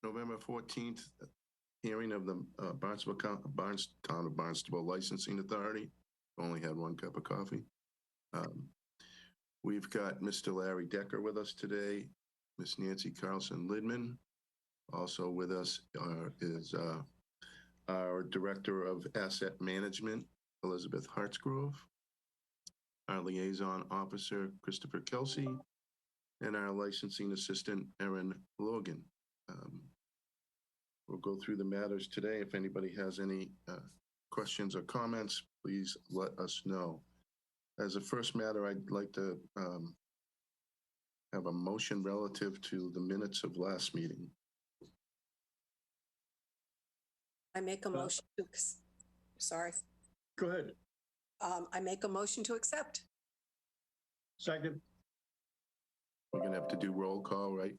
November 14th, hearing of the Town of Barnstable Licensing Authority. Only had one cup of coffee. We've got Mr. Larry Decker with us today, Miss Nancy Carlson Lidman. Also with us is our Director of Asset Management, Elizabeth Hartsgrove, our Liaison Officer, Christopher Kelsey, and our Licensing Assistant, Erin Logan. We'll go through the matters today. If anybody has any questions or comments, please let us know. As a first matter, I'd like to have a motion relative to the minutes of last meeting. I make a motion to, sorry. Go ahead. I make a motion to accept. Second. We're gonna have to do roll call, right?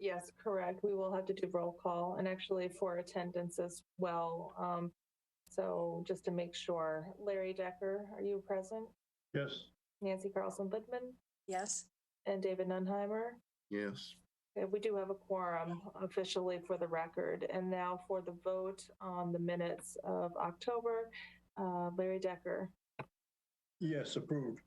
Yes, correct. We will have to do roll call and actually for attendance as well. So just to make sure, Larry Decker, are you present? Yes. Nancy Carlson Lidman Yes. and David Nunheimer? Yes. Okay, we do have a quorum officially for the record. And now for the vote on the minutes of October, Larry Decker. Yes, approved.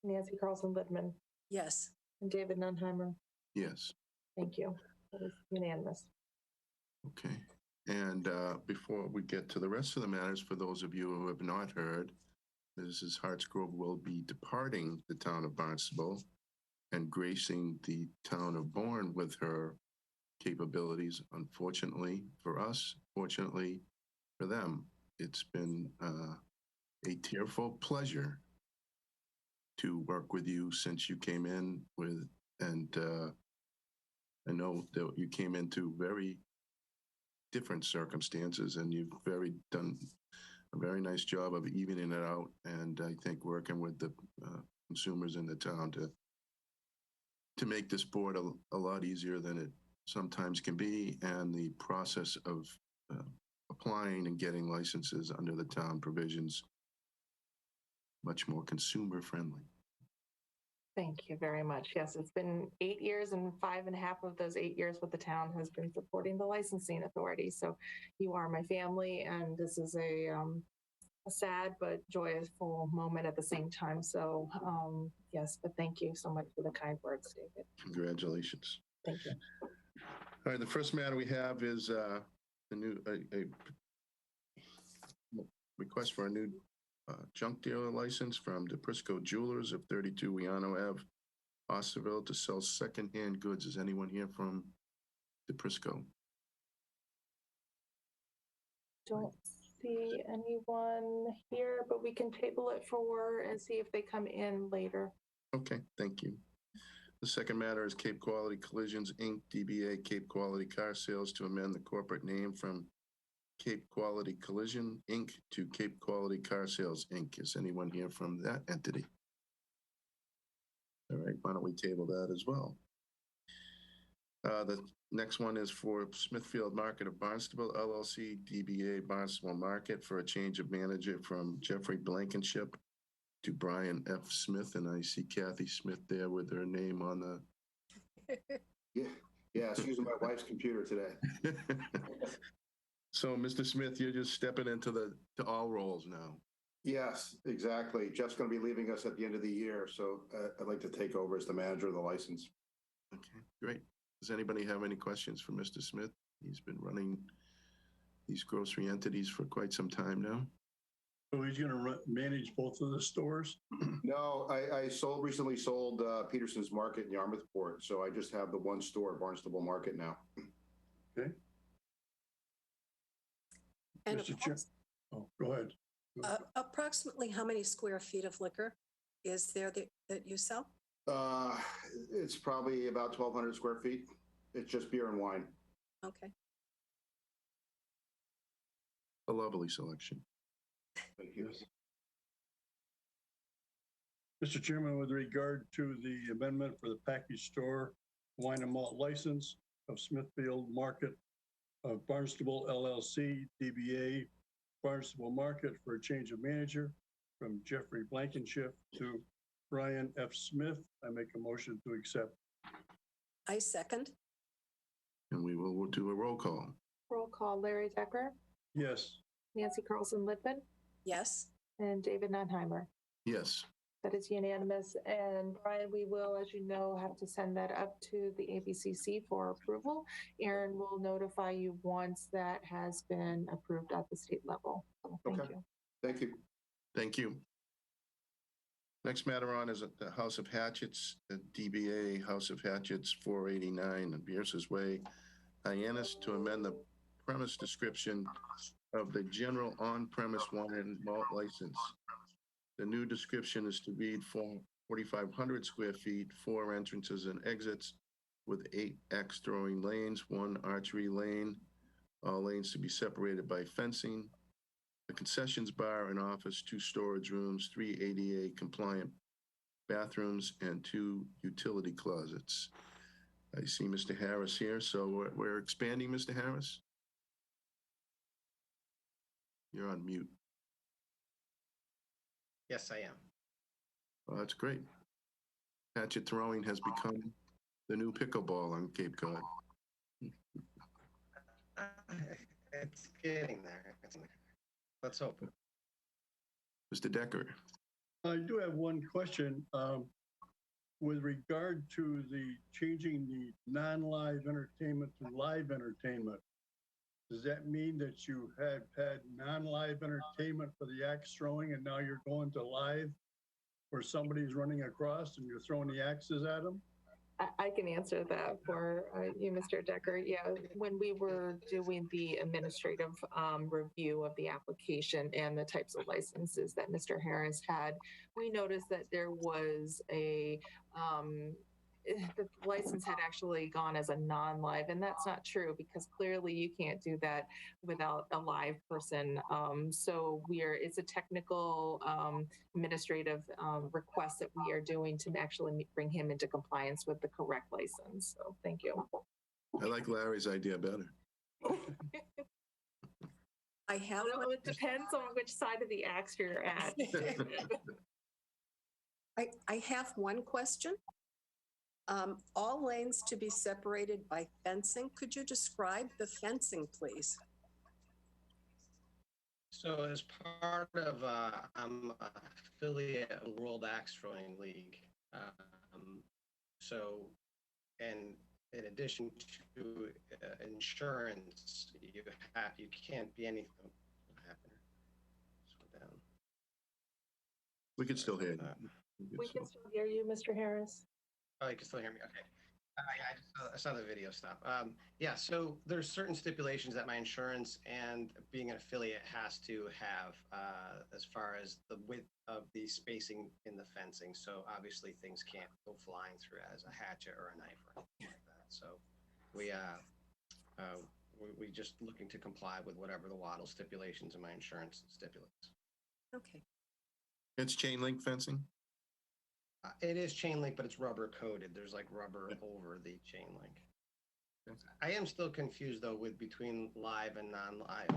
Nancy Carlson Lidman Yes. and David Nunheimer. Yes. Thank you. That is unanimous. Okay. And before we get to the rest of the matters, for those of you who have not heard, Mrs. Hartsgrove will be departing the town of Barnstable and gracing the town of Bourne with her capabilities. Unfortunately for us, fortunately for them, it's been a tearful pleasure to work with you since you came in with, and I know that you came into very different circumstances, and you've done a very nice job of evening it out. And I think working with the consumers in the town to make this board a lot easier than it sometimes can be, and the process of applying and getting licenses under the town provisions much more consumer friendly. Thank you very much. Yes, it's been 8 years, and 5.5 of those 8 years with the town has been supporting the licensing authority. So you are my family, and this is a sad but joyful moment at the same time. So yes, but thank you so much for the kind words, David. Congratulations. Thank you. All right, the first matter we have is a request for a new junk dealer license from DePrisco Jewelers of 32 Weano Ave, Osterville, to sell secondhand goods. Is anyone here from DePrisco? Don't see anyone here, but we can table it for and see if they come in later. Okay, thank you. The second matter is Cape Quality Collisions, Inc., DBA Cape Quality Car Sales, to amend the corporate name from Cape Quality Collision, Inc. to Cape Quality Car Sales, Inc. Is anyone here from that entity? All right, why don't we table that as well? The next one is for Smithfield Market of Barnstable, LLC, DBA Barnstable Market, for a change of manager from Jeffrey Blankenship to Brian F. Smith. And I see Kathy Smith there with her name on the... Yeah, it's using my wife's computer today. So, Mr. Smith, you're just stepping into to all roles now. Yes, exactly. Jeff's going to be leaving us at the end of the year, so I'd like to take over as the manager of the license. Okay, great. Does anybody have any questions for Mr. Smith? He's been running these grocery entities for quite some time now. So he's going to manage both of the stores? No, I recently sold Peterson's Market in Yarmouthport, so I just have the one store, Barnstable Market, now. Okay. And Mr. Chair. Oh, go ahead. approximately how many square feet of liquor is there that you sell? It's probably about 1,200 square feet. It's just beer and wine. Okay. A lovely selection. Thank you. Mr. Chairman, with regard to the amendment for the package store wine and malt license of Smithfield Market of Barnstable LLC, DBA Barnstable Market, for a change of manager from Jeffrey Blankenship to Brian F. Smith, I make a motion to accept. I second. And we will do a roll call. Roll call, Larry Decker, Yes. Nancy Carlson Lippman, Yes, and David Nunheimer. Yes. That is unanimous. And Brian, we will, as you know, have to send that up to the ABCC for approval. Aaron will notify you once that has been approved at the state level. So thank Okay. you. Thank you. Thank you. Next matter on is at the House of Hatchets, the DBA House of Hatchets, 489 Bierce's Way, Hyannis, to amend the premise description of the general on-premise wine and malt license. The new description is to read 4,500 square feet, 4 entrances and exits with 8 axe throwing lanes, 1 archery lane, all lanes to be separated by fencing, a concessions bar and office, 2 storage rooms, 3 ADA compliant bathrooms, and 2 utility closets. I see Mr. Harris here, so we're expanding, Mr. Harris. You're on mute. Yes, I am. Oh, that's great. Hatchet throwing has become the new pickleball on Cape Cod. It's getting there. Let's hope. Mr. Decker. I do have one question. With regard to the changing the non-live entertainment to live entertainment, does that mean that you have had non-live entertainment for the axe throwing and now you're going to live where somebody's running across and you're throwing the axes at them? I can answer that for you, Mr. Decker. Yeah, when we were doing the administrative review of the application and the types of licenses that Mr. Harris had, we noticed that there was the license had actually gone as a non-live, and that's not true because clearly you can't do that without a live person. So it's a technical administrative request that we are doing to actually bring him into compliance with the correct license. So thank you. I like Larry's idea better. I have, Well, it depends on which side of the axe you're at. I have one question. All lanes to be separated by fencing. Could you describe the fencing, please? So as part of, I'm an affiliate of World Axe Throwing League. And in addition to insurance, you can't be anything. What happened? Slow down. We can still hear you. We can still hear you, Mr. Harris. Oh, you can still hear me? Okay. I saw the video stop. Yeah, so there's certain stipulations that my insurance and being an affiliate has to have as far as the width of the spacing in the fencing. So obviously things can't go flying through as a hatchet or a knife or anything like that. So we just looking to comply with whatever the Waddle stipulations and my insurance stipulates. Okay. It's chain link fencing? It is chain link, but it's rubber coated. There's like rubber over the chain link. I am still confused though with between live and non-live.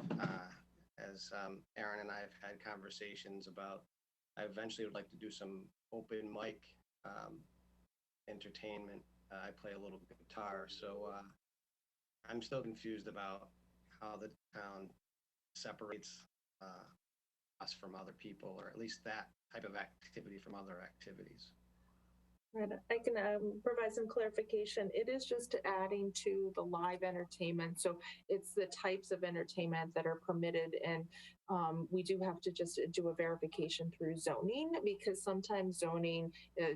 As Aaron and I have had conversations about, I eventually would like to do some open mic entertainment. I play a little guitar, so I'm still confused about how the town separates us from other people, or at least that type of activity from other activities. Right. I can provide some clarification. It is just adding to the live entertainment. So it's the types of entertainment that are permitted. And we do have to just do a verification through zoning, because sometimes zoning,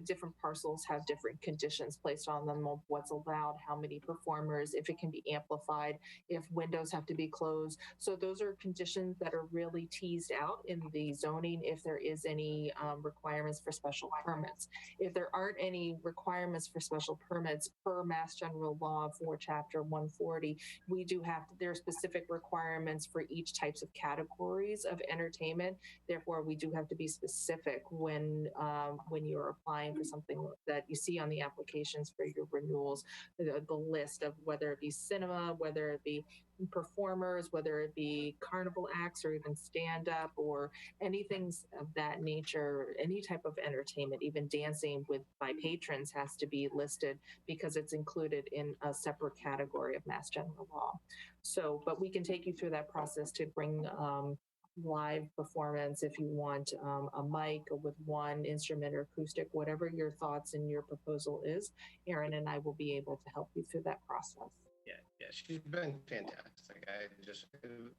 different parcels have different conditions placed on them of what's allowed, how many performers, if it can be amplified, if windows have to be closed. So those are conditions that are really teased out in the zoning if there is any requirements for special permits. If there aren't any requirements for special permits per Mass General Law for Chapter 140, we do have to, there are specific requirements for each types of categories of entertainment. Therefore, we do have to be specific when you're applying for something that you see on the applications for your renewals, the list of whether it be cinema, whether it be performers, whether it be carnival acts or even stand up or anything of that nature, any type of entertainment, even dancing with by patrons has to be listed because it's included in a separate category of Mass General Law. So, but we can take you through that process to bring live performance if you want a mic with one instrument or acoustic, whatever your thoughts and your proposal is. Aaron and I will be able to help you through that process. Yeah, she's been fantastic.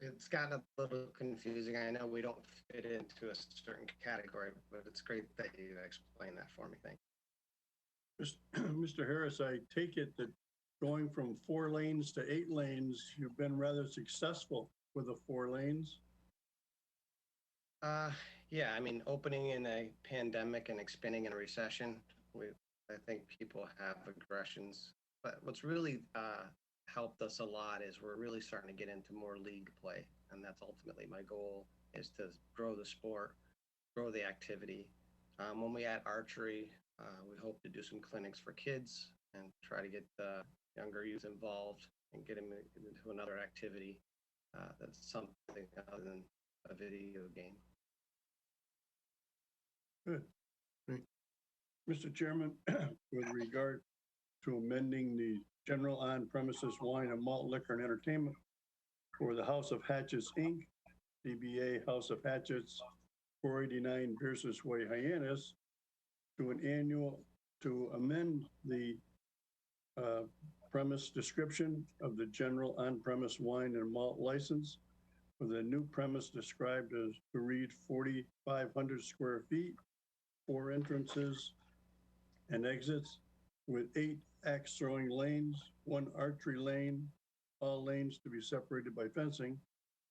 It's gotten a little confusing. I know we don't fit into a certain category, but it's great that you explained that for me. Thank you. Mr. Harris, I take it that going from 4 lanes to 8 lanes, you've been rather successful with the 4 lanes. Yeah, I mean, opening in a pandemic and expanding in a recession, I think people have aggressions. But what's really helped us a lot is we're really starting to get into more league play. And that's ultimately my goal, is to grow the sport, grow the activity. When we add archery, we hope to do some clinics for kids and try to get the younger youth involved and get them into another activity that's something other than a video game. Good. Great. Mr. Chairman, with regard to amending the general on-premises wine and malt liquor and entertainment for the House of Hatchets, Inc., DBA House of Hatchets, 489 Pierce's Way, Hyannis, to amend the premise description of the general on-premise wine and malt license with a new premise described as to read 4,500 square feet, 4 entrances and exits with 8 axe throwing lanes, 1 archery lane, all lanes to be separated by fencing,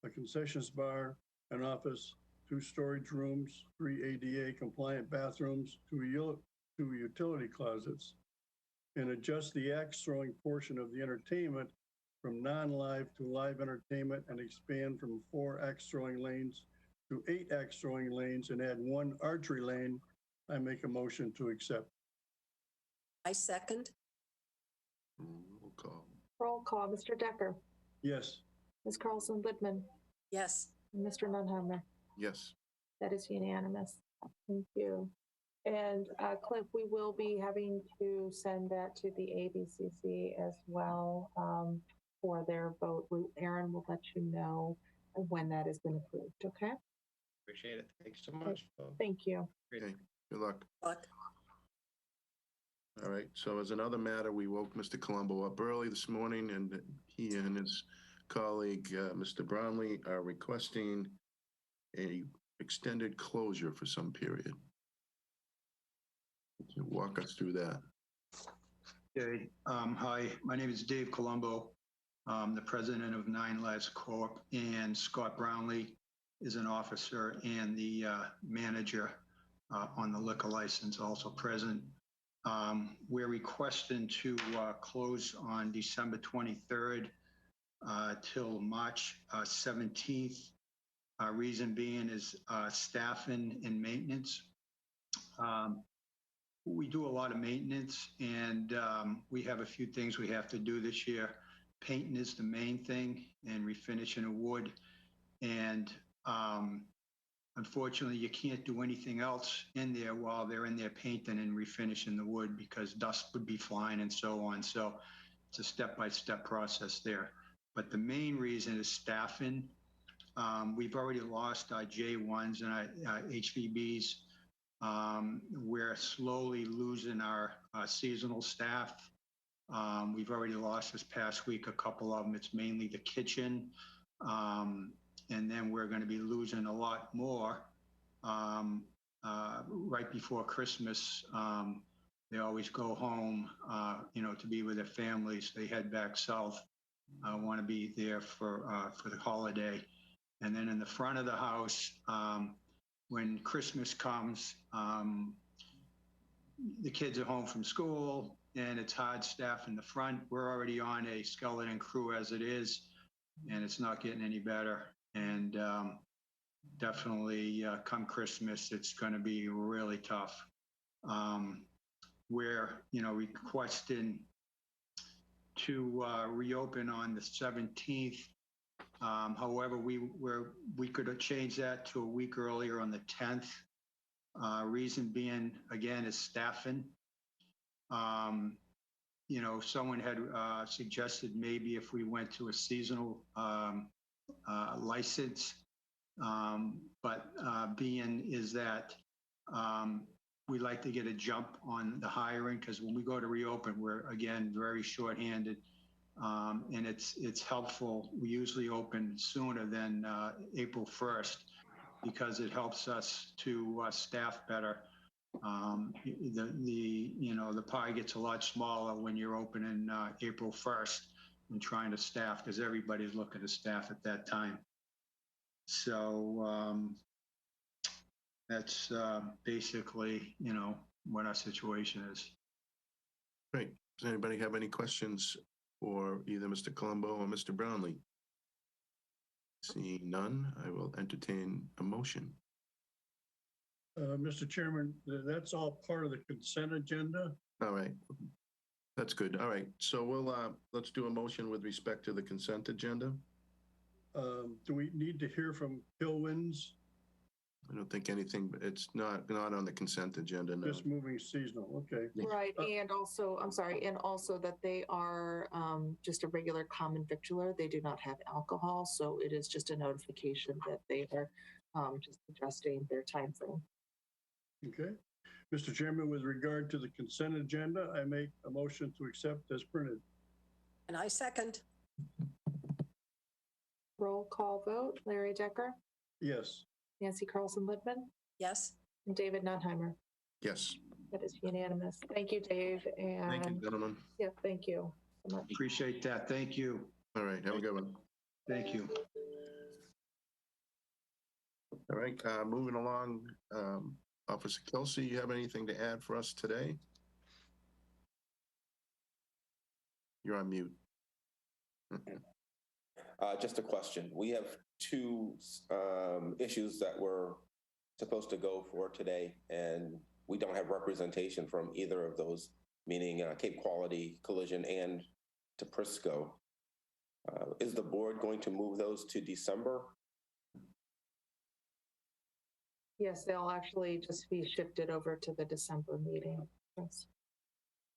a concessions bar, an office, 2 storage rooms, 3 ADA compliant bathrooms, 2 utility closets, and adjust the axe throwing portion of the entertainment from non-live to live entertainment and expand from 4 axe throwing lanes to 8 axe throwing lanes and add 1 archery lane. I make a motion to accept. I second. Roll call. Roll call, Mr. Decker, Yes. Ms. Carlson Lidman, Yes. and Mr. Nunhammer. Yes. That is unanimous. Thank you. And Cliff, we will be having to send that to the ABCC as well for their vote. Aaron will let you know when that has been approved, okay? Appreciate it. Thanks so much. Thank you. Okay. Good luck. Luck. All right. So as another matter, we woke Mr. Colombo up early this morning, and he and his colleague, Mr. Brownlee, are requesting a extended closure for some period. Can you walk us through that? Okay. Hi, my name is Dave Colombo. I'm the president of 9 Lives Corp. And Scott Brownlee is an officer and the manager on the liquor license, also present. We're requesting to close on December 23rd till March 17th. Reason being is staffing and maintenance. We do a lot of maintenance, and we have a few things we have to do this year. Painting is the main thing, and refinishing of wood. And unfortunately, you can't do anything else in there while they're in there painting and refinishing the wood because dust would be flying and so on. So it's a step-by-step process there. But the main reason is staffing. We've already lost our J1s and our HVBs. We're slowly losing our seasonal staff. We've already lost this past week a couple of them. It's mainly the kitchen. And then we're going to be losing a lot more right before Christmas. They always go home, to be with their families. They head back south, want to be there for the holiday. And then in the front of the house, when Christmas comes, the kids are home from school and it's hard staff in the front. We're already on a skeleton crew as it is, and it's not getting any better. And definitely come Christmas, it's going to be really tough. We're, requesting to reopen on the 17th However, we could change that to a week earlier on the 10th. Reason being, again, is staffing. Someone had suggested maybe if we went to a seasonal license, but being is that we like to get a jump on the hiring because when we go to reopen, we're again very shorthanded, and it's helpful. We usually open sooner than April 1st because it helps us to staff better. The pie gets a lot smaller when you're opening April 1st and trying to staff because everybody's looking to staff at that time. So that's basically, what our situation is. Great. Does anybody have any questions for either Mr. Colombo or Mr. Brownlee? Seeing none, I will entertain a motion. Mr. Chairman, that's all part of the consent agenda. All right. That's good. All right. So let's do a motion with respect to the consent agenda. Do we need to hear from Hillwinds? I don't think anything, but it's not on the consent agenda now. Just moving seasonal, okay. Right, and also, I'm sorry, and also that they are just a regular common victular. They do not have alcohol, so it is just a notification that they are just adjusting their time frame. Okay. Mr. Chairman, with regard to the consent agenda, I make a motion to accept as printed. And I second. Roll call vote, Larry Decker, Yes. Nancy Carlson-Littman, Yes. and David Nunheimer. Yes. That is unanimous. Thank you, Dave. And Thank you, gentlemen. yeah, thank you so much. Appreciate that. Thank you. All right. Have a good one. Thank you. All right. Moving along. Officer Kelsey, you have anything to add for us today? You're on mute. Just a question. We have two issues that we're supposed to go for today, and we don't have representation from either of those, meaning Cape Quality Collision and to Prisco. Is the board going to move those to December? Yes, they'll actually just be shifted over to the December meeting. Yes.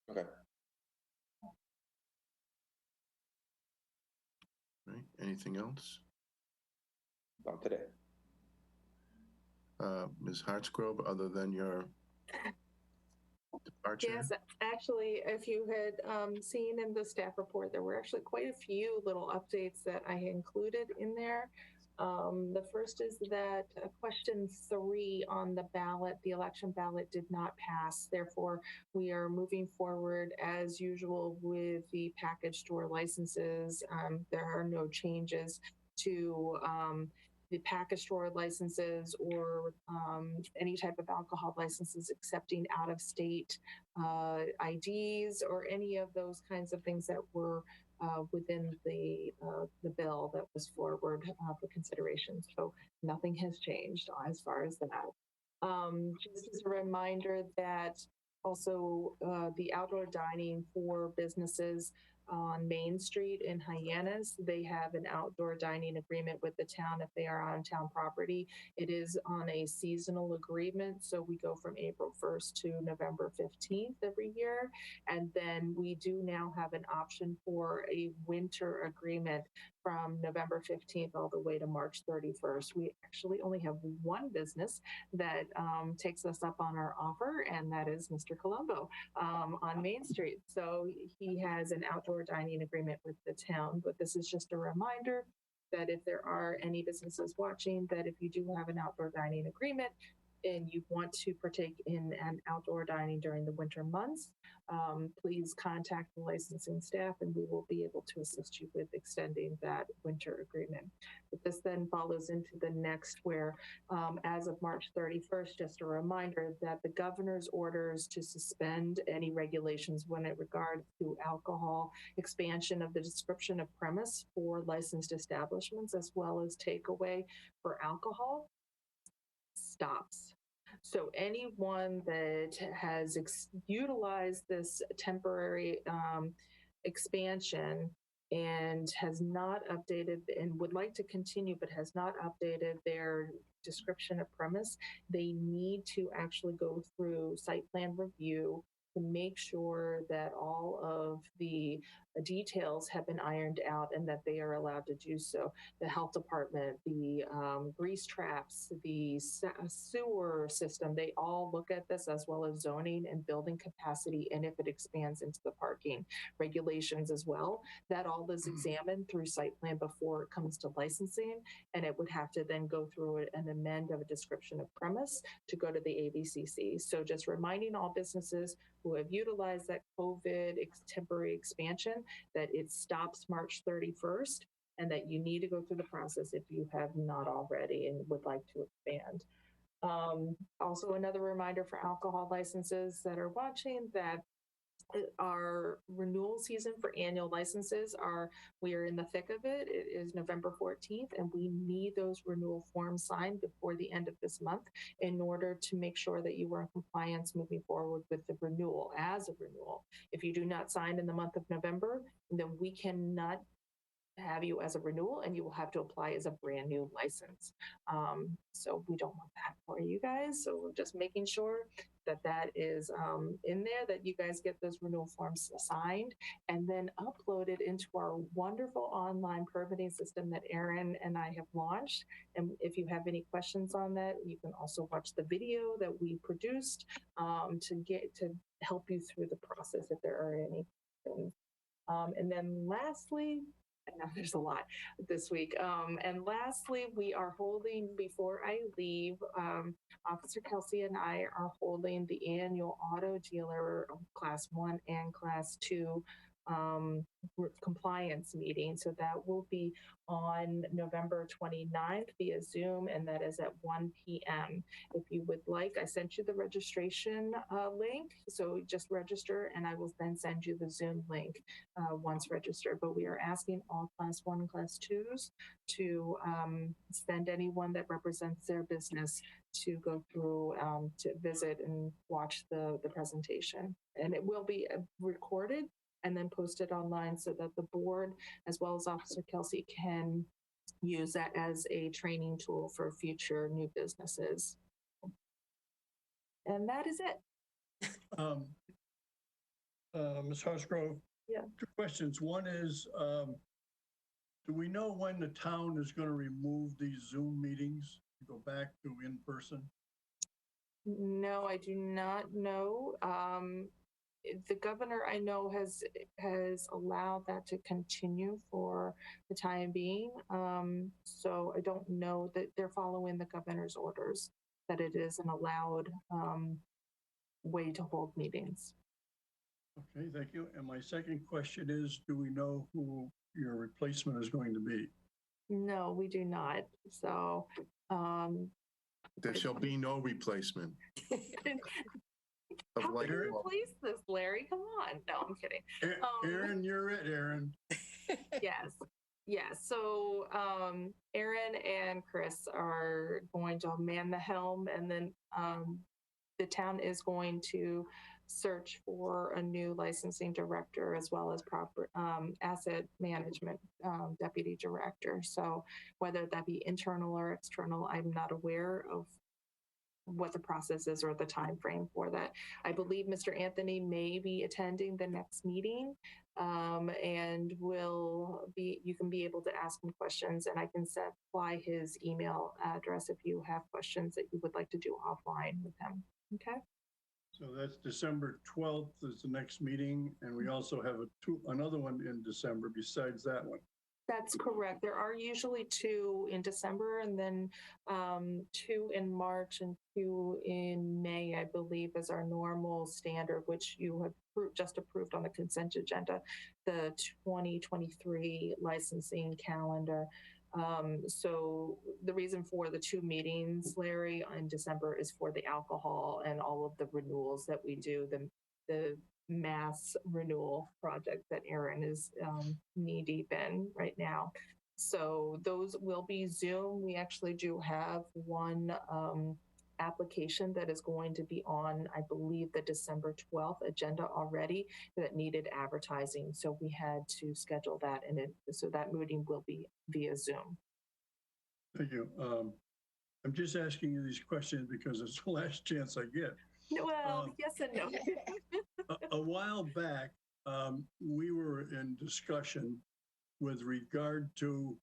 Okay. Right. Anything else? Not today. Ms. Hartsgrove, other than your departure? Yes, actually, if you had seen in the staff report, there were actually quite a few little updates that I included in there. The first is that question 3 on the ballot, the election ballot, did not pass. Therefore, we are moving forward as usual with the package store licenses. There are no changes to the package store licenses or any type of alcohol licenses accepting out of state IDs or any of those kinds of things that were within the bill that was forward for consideration. So nothing has changed as far as that. Just as a reminder that also the outdoor dining for businesses on Main Street in Hyannis, they have an outdoor dining agreement with the town if they are on town property. It is on a seasonal agreement, so we go from April 1st to November 15th every year. And then we do now have an option for a winter agreement from November 15th all the way to March 31st. We actually only have one business that takes us up on our offer, and that is Mr. Colombo on Main Street. So he has an outdoor dining agreement with the town, but this is just a reminder that if there are any businesses watching, that if you do have an outdoor dining agreement and you want to partake in an outdoor dining during the winter months, please contact the licensing staff and we will be able to assist you with extending that winter agreement. But this then follows into the next where as of March 31st, just a reminder that the governor's orders to suspend any regulations when it regards to alcohol, expansion of the description of premise for licensed establishments, as well as takeaway for alcohol, stops. So anyone that has utilized this temporary expansion and has not updated and would like to continue, but has not updated their description of premise, they need to actually go through site plan review to make sure that all of the details have been ironed out and that they are allowed to do so. The health department, the grease traps, the sewer system, they all look at this, as well as zoning and building capacity, and if it expands into the parking regulations as well. That all is examined through site plan before it comes to licensing, and it would have to then go through an amend of a description of premise to go to the ABCC. So just reminding all businesses who have utilized that COVID temporary expansion that it stops March 31st, and that you need to go through the process if you have not already and would like to expand. Also, another reminder for alcohol licenses that are watching that our renewal season for annual licenses we are in the thick of it. It is November 14th, and we need those renewal forms signed before the end of this month in order to make sure that you are in compliance moving forward with the renewal as a renewal. If you do not sign in the month of November, then we cannot have you as a renewal, and you will have to apply as a brand new license. So we don't want that for you guys. So we're just making sure that that is in there, that you guys get those renewal forms signed and then uploaded into our wonderful online permitting system that Aaron and I have launched. And if you have any questions on that, you can also watch the video that we produced to help you through the process if there are any things. And then lastly, I know there's a lot this week. And lastly, we are holding, before I leave, Officer Kelsey and I are holding the annual auto dealer class 1 and class 2 compliance meeting. So that will be on November 29th via Zoom, and that is at 1 p.m. If you would like, I sent you the registration link. So just register, and I will then send you the Zoom link once registered. But we are asking all class 1 and class 2s to send anyone that represents their business to go through to visit and watch the presentation. And it will be recorded and then posted online so that the board, as well as Officer Kelsey, can use that as a training tool for future new businesses. And that is it. Ms. Harsgrove? Yeah. 2 questions. One is, do we know when the town is going to remove these Zoom meetings to go back to in-person? No, I do not know. The governor, I know, has allowed that to continue for the time being. So I don't know that they're following the governor's orders, that it is an allowed way to hold meetings. Okay, thank you. And my second question is, do we know who your replacement is going to be? No, we do not. So There shall be no replacement. how can you replace this, Larry? Come on. No, I'm kidding. Aaron, you're it, Aaron. Yes. Yes. So Aaron and Chris are going to man the helm, and then the town is going to search for a new licensing director, as well as proper asset management deputy director. So whether that be internal or external, I'm not aware of what the process is or the time frame for that. I believe Mr. Anthony may be attending the next meeting, and you can be able to ask him questions, and I can supply his email address if you have questions that you would like to do offline with him. Okay. So that's December 12th is the next meeting, and we also have another one in December besides that one. That's correct. There are usually 2 in December, and then 2 in March and 2 in May, I believe, is our normal standard, which you have just approved on the consent agenda, the 2023 licensing calendar. So the reason for the 2 meetings, Larry, in December is for the alcohol and all of the renewals that we do, the mass renewal project that Aaron is knee deep in right now. So those will be Zoom. We actually do have one application that is going to be on, I believe, the December 12th agenda already that needed advertising. So we had to schedule that, and so that meeting will be via Zoom. Thank you. I'm just asking you these questions because it's the last chance I get. Well, yes and no. A while back, we were in discussion with regard to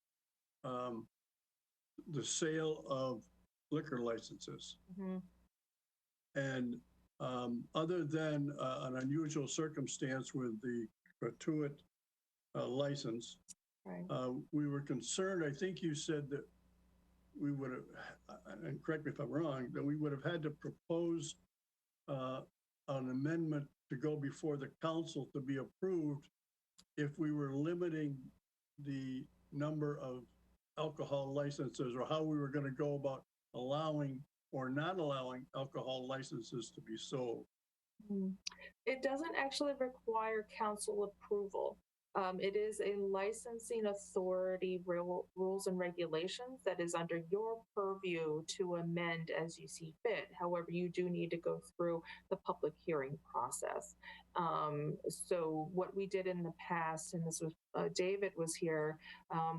the sale of liquor licenses. Mm-hmm. And other than an unusual circumstance with the gratuit license, Right. we were concerned, I think you said that we would have, and correct me if I'm wrong, that we would have had to propose an amendment to go before the council to be approved if we were limiting the number of alcohol licenses, or how we were going to go about allowing or not allowing alcohol licenses to be sold. It doesn't actually require council approval. It is a licensing authority rules and regulations that is under your purview to amend as you see fit. However, you do need to go through the public hearing process. So what we did in the past, and this was David was here,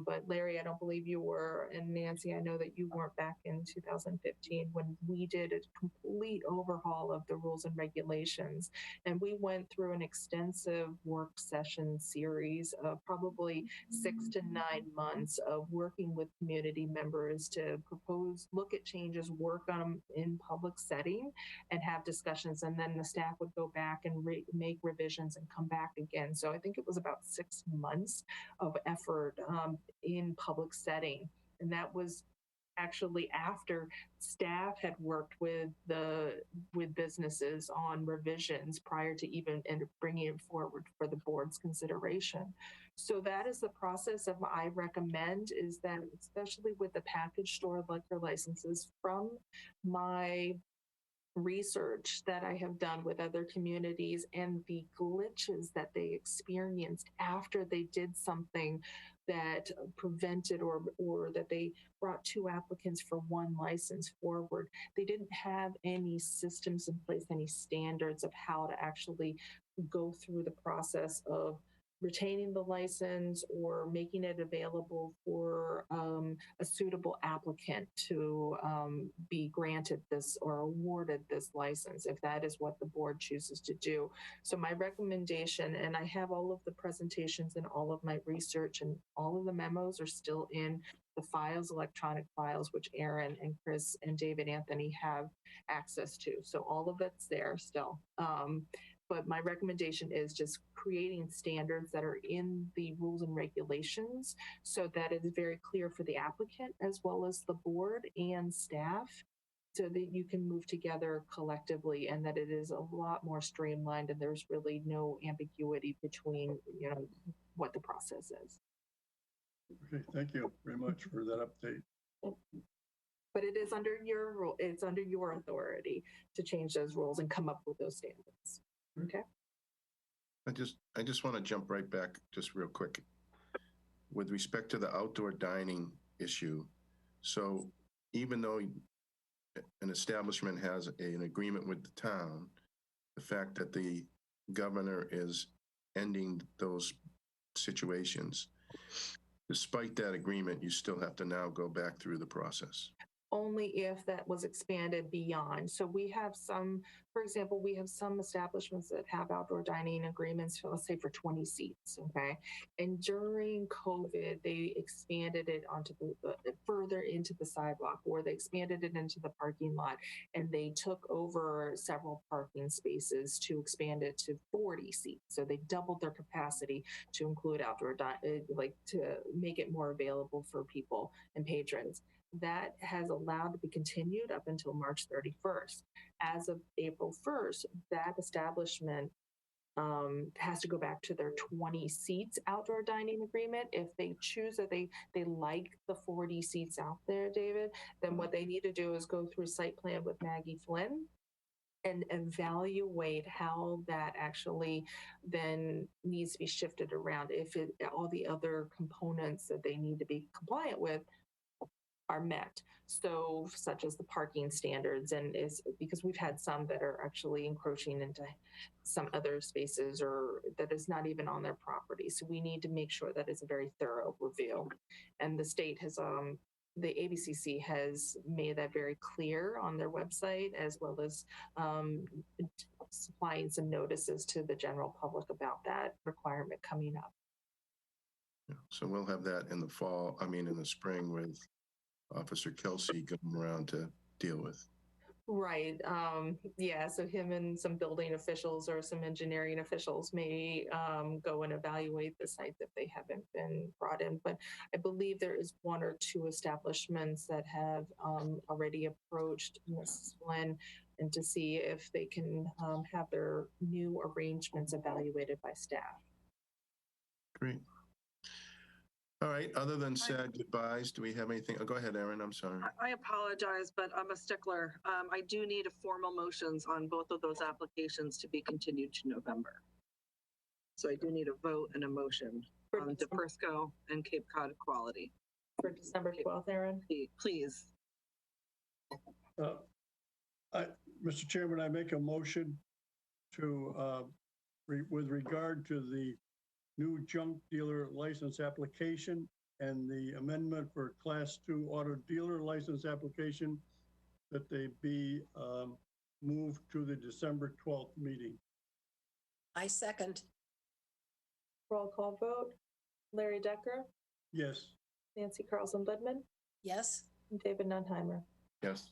but Larry, I don't believe you were, and Nancy, I know that you weren't back in 2015 when we did a complete overhaul of the rules and regulations. And we went through an extensive work session series of probably 6 to 9 months of working with community members to propose, look at changes, work on them in public setting, and have discussions. And then the staff would go back and make revisions and come back again. So I think it was about 6 months of effort in public setting. And that was actually after staff had worked with businesses on revisions prior to even bringing it forward for the board's consideration. So that is the process of I recommend is that, especially with the package store liquor licenses, from my research that I have done with other communities and the glitches that they experienced after they did something that prevented or that they brought 2 applicants for 1 license forward. They didn't have any systems in place, any standards of how to actually go through the process of retaining the license or making it available for a suitable applicant to be granted this or awarded this license, if that is what the board chooses to do. So my recommendation, and I have all of the presentations and all of my research, and all of the memos are still in the files, electronic files, which Aaron and Chris and David Anthony have access to. So all of it's there still. But my recommendation is just creating standards that are in the rules and regulations so that it is very clear for the applicant as well as the board and staff, so that you can move together collectively and that it is a lot more streamlined and there's really no ambiguity between, you know, what the process is. Okay, thank you very much for that update. But it is under your rule, it's under your authority to change those rules and come up with those standards. Okay. I just want to jump right back just real quick with respect to the outdoor dining issue. So even though an establishment has an agreement with the town, the fact that the governor is ending those situations, despite that agreement, you still have to now go back through the process. Only if that was expanded beyond. So we have some, for example, we have some establishments that have outdoor dining agreements, let's say for 20 seats, okay? And during COVID, they expanded it onto the further into the sidewalk, or they expanded it into the parking lot, and they took over several parking spaces to expand it to 40 seats. So they doubled their capacity to include outdoor dining, like to make it more available for people and patrons. That has allowed to be continued up until March 31st. As of April 1st, that establishment has to go back to their 20 seats outdoor dining agreement. If they choose that they like the 40 seats out there, David, then what they need to do is go through site plan with Maggie Flynn and evaluate how that actually then needs to be shifted around. If all the other components that they need to be compliant with are met. So such as the parking standards, and is because we've had some that are actually encroaching into some other spaces or that is not even on their property. So we need to make sure that it's a very thorough review. And the state has, the ABCC has made that very clear on their website, as well as supplying some notices to the general public about that requirement coming up. Yeah, so we'll have that in the fall, in the spring with Officer Kelsey going around to deal with. Right. Yeah. So him and some building officials or some engineering officials may go and evaluate the site if they haven't been brought in. But I believe there is one or two establishments that have already approached Mrs. Flynn and to see if they can have their new arrangements evaluated by staff. Great. All right, other than sad goodbyes, do we have anything? Oh, go ahead, Erin, I'm sorry. I apologize, but I'm a stickler. I do need a formal motions on both of those applications to be continued to November. So I do need a vote and a motion on DePrisco and Cape Cod Quality. For December 12th, Erin? Please. Mr. Chairman, I make a motion to, with regard to the new junk dealer license application and the amendment for Class 2 auto dealer license application, that they be moved to the December 12th meeting. I second. Roll call vote. Larry Decker, Yes. Nancy Carlson-Lidman, Yes. and David Nunheimer. Yes.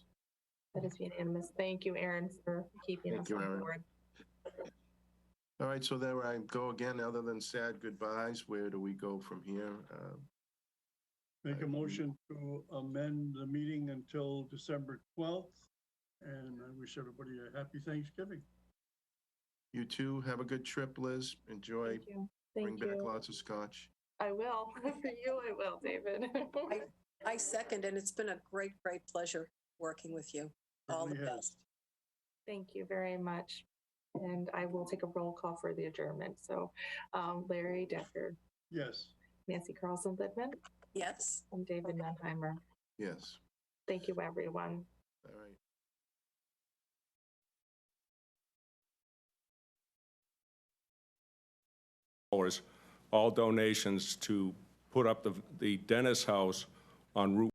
That is unanimous. Thank you, Erin, for keeping Thank us you, on Erin. board. All right, so there I go again. Other than sad goodbyes, where do we go from here? Make a motion to amend the meeting until December 12th. And I wish everybody a happy Thanksgiving. You too, have a good trip, Liz. Enjoy. Thank you. Bring Thank back you. lots of scotch. I will. For you, I will, David. I second, and it's been a great, great pleasure working with you. All the Certainly has. best. Thank you very much. And I will take a roll call for the adjournment. So Larry Decker, Yes. Nancy Carlson-Lidman, Yes. and David Nunheimer. Yes. Thank you, everyone. All right. All donations to put up the Dennis House on Route